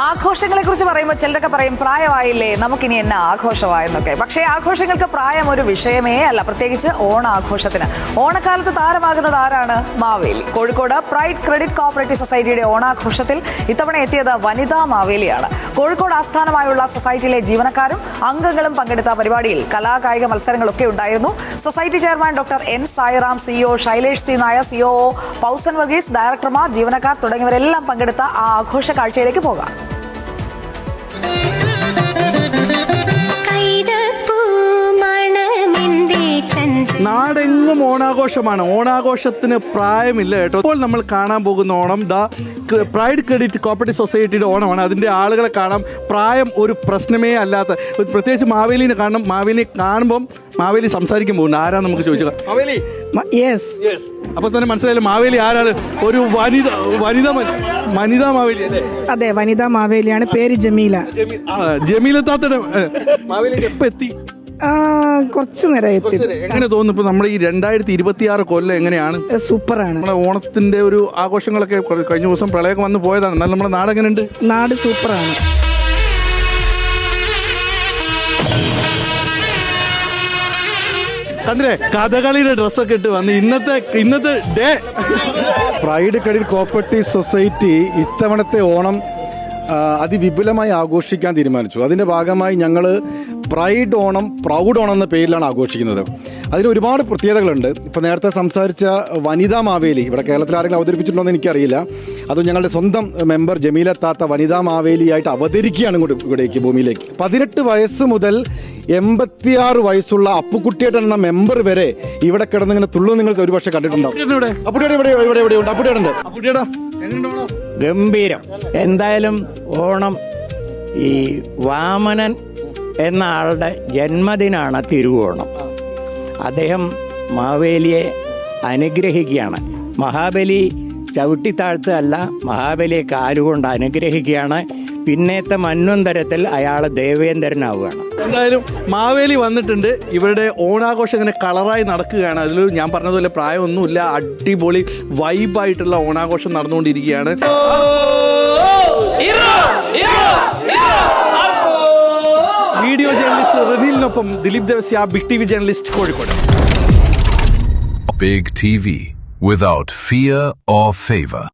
ആഘോഷങ്ങളെ കുറിച്ച് പറയുമ്പോൾ ചിലരൊക്കെ പറയും പ്രായമായില്ലേ നമുക്കിനി എന്നാ ആഘോഷമായെന്നൊക്കെ. പക്ഷേ ആഘോഷങ്ങൾക്ക് പ്രായം ഒരു വിഷയമേ അല്ല, പ്രത്യേകിച്ച് ഓണാഘോഷത്തിന്. ഓണക്കാലത്ത് താരമാകുന്നത് ആരാണ്? Maveli. Kozhikode pride credit cooperative സൊസൈറ്റിയുടെ ഓണാഘോഷത്തിൽ ഇത്തവണ എത്തിയത് വനിതാ മാവേലിയാണ്. കോഴിക്കോട് ആസ്ഥാനമായുള്ള സൊസൈറ്റിയിലെ ജീവനക്കാരും അംഗങ്ങളും പങ്കെടുത്ത പരിപാടിയിൽ കലാകായിക മത്സരങ്ങളൊക്കെ ഉണ്ടായിരുന്നു. Society chairman doctor N Sairam, CEO Shailesh C Nair, CO Pauson Varghese, ഡയറക്ടർമാർ, ജീവനക്കാർ തുടങ്ങിയവരെല്ലാം പങ്കെടുത്ത ആ ആഘോഷ കാഴ്ചയിലേക്ക് പോകാം. നാടെങ്ങും ഓണാഘോഷമാണ്. ഓണാഘോഷത്തിന് പ്രായമില്ല കേട്ടോ. ഇപ്പോൾ നമ്മൾ കാണാൻ പോകുന്ന ഓണം പ്രൈഡ് ക്രെഡിറ്റ് കോഓപ്പറേറ്റീവ് സൊസൈറ്റിയുടെ ഓണമാണ്. അതിൻ്റെ ആളുകളെ കാണാം. പ്രായം ഒരു പ്രശ്നമേ അല്ലാത്ത, പ്രത്യേകിച്ച് മാവേലിനെ കാണണം. മാവേലിനെ കാണുമ്പം മാവേലി സംസാരിക്കാൻ പോകുന്നു. ആരാ നമുക്ക് ചോദിച്ചത്? മാവേലി. അപ്പൊ തന്നെ മനസ്സിലായല്ലോ മാവേലി ആരാണ്. ഒരു വനിതാ മാവേലി അല്ലേ? അതെ, വനിതാ മാവേലിയാണ്. പേര് ജമീല. ജമീല താത്തയുടെ മാവേലി എപ്പോ എത്തി? കുറച്ചു നേരം എത്തി. എങ്ങനെ തോന്നുന്നു ഇപ്പൊ നമ്മുടെ ഈ 2026 കൊല്ലം എങ്ങനെയാണ്? സൂപ്പറാണ്. നമ്മുടെ ഓണത്തിന്റെ ഒരു ആഘോഷങ്ങളൊക്കെ കഴിഞ്ഞ ദിവസം പ്രളയമൊക്കെ വന്ന് പോയതാണ്. എന്നാൽ നമ്മുടെ നാട് എങ്ങനെയുണ്ട്? നാട് സൂപ്പറാണ്. കണ്ടില്ലേ, കഥകളിയുടെ ഡ്രസ്സൊക്കെ ഇട്ട് വന്ന് ഇന്നത്തെ day. Pride credit cooperative society ഇത്തവണത്തെ ഓണം അതിവിപുലമായി ആഘോഷിക്കാൻ തീരുമാനിച്ചു. അതിൻ്റെ ഭാഗമായി ഞങ്ങൾ പ്രൈഡ് ഓണം പ്രൗഡ് ഓണം എന്ന പേരിലാണ് ആഘോഷിക്കുന്നത്. അതിന് ഒരുപാട് പ്രത്യേകതകളുണ്ട്. ഇപ്പോൾ നേരത്തെ സംസാരിച്ച വനിതാ മാവേലി ഇവിടെ കേരളത്തിൽ ആരെങ്കിലും അവതരിപ്പിച്ചിട്ടുണ്ടോ എന്ന് എനിക്കറിയില്ല. അത് ഞങ്ങളുടെ സ്വന്തം മെമ്പർ ജമീല താത്ത വനിതാ മാവേലിയായിട്ട് അവതരിക്കുകയാണ് ഇവിടേക്ക് ഭൂമിയിലേക്ക്. 18 വയസ്സ് മുതൽ 86 വയസ്സുള്ള അപ്പുക്കുട്ടിയേട്ടൻ എന്ന മെമ്പർ വരെ ഇവിടെ കിടന്നിങ്ങനെ തുള്ളു നിങ്ങൾ ഒരു പക്ഷേ കണ്ടിട്ടുണ്ടാവും. ഗംഭീരം. എന്തായാലും ഓണം ഈ വാമനൻ എന്ന ആളുടെ ജന്മദിനാണ് തിരുവോണം. അദ്ദേഹം മാവേലിയെ അനുഗ്രഹിക്കുകയാണ്. മഹാബലി ചവിട്ടിത്താഴ്ത്തല്ല, മഹാബലിയെ കാലുകൊണ്ട് അനുഗ്രഹിക്കുകയാണ്. പിന്നത്തെ മന്വന്തരത്തിൽ അയാൾ ദേവേന്ദ്രനാവുകയാണ്. എന്തായാലും മാവേലി വന്നിട്ടുണ്ട്. ഇവരുടെ ഓണാഘോഷം ഇങ്ങനെ കളറായി നടക്കുകയാണ്. അതിൽ ഞാൻ പറഞ്ഞതുപോലെ പ്രായമൊന്നുമില്ല, അടിപൊളി വൈബായിട്ടുള്ള ഓണാഘോഷം നടന്നുകൊണ്ടിരിക്കുകയാണ്. വീഡിയോ ജേർണലിസ്റ്റ് റിനിലിനൊപ്പം Dileep Devasia, Big TV journalist, Kozhikode. Big TV, without fear or favor.